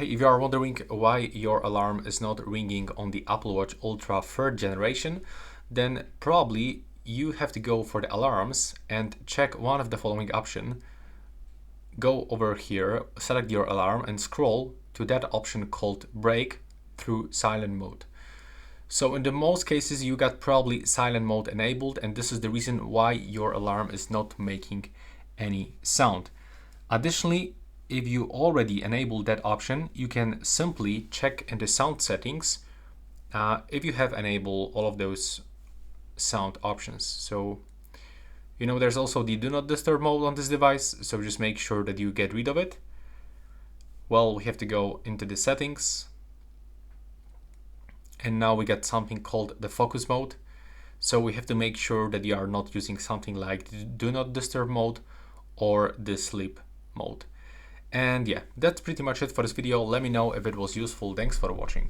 Hey, if you are wondering why your alarm is not ringing on the Apple Watch Ultra 3rd generation, then probably you have to go for the alarms and check one of the following options. Go over here, select your alarm and scroll to that option called break through silent mode. So in the most cases you got probably silent mode enabled, and this is the reason why your alarm is not making any sound. Additionally, if you already enabled that option, you can simply check in the sound settings if you have enabled all of those sound options. So there's also the do not disturb mode on this device, so just make sure that you get rid of it. Well, we have to go into the settings, and now we get something called the focus mode. So we have to make sure that you are not using something like the do not disturb mode or the sleep mode. And yeah, that's pretty much it for this video. Let me know if it was useful. Thanks for watching.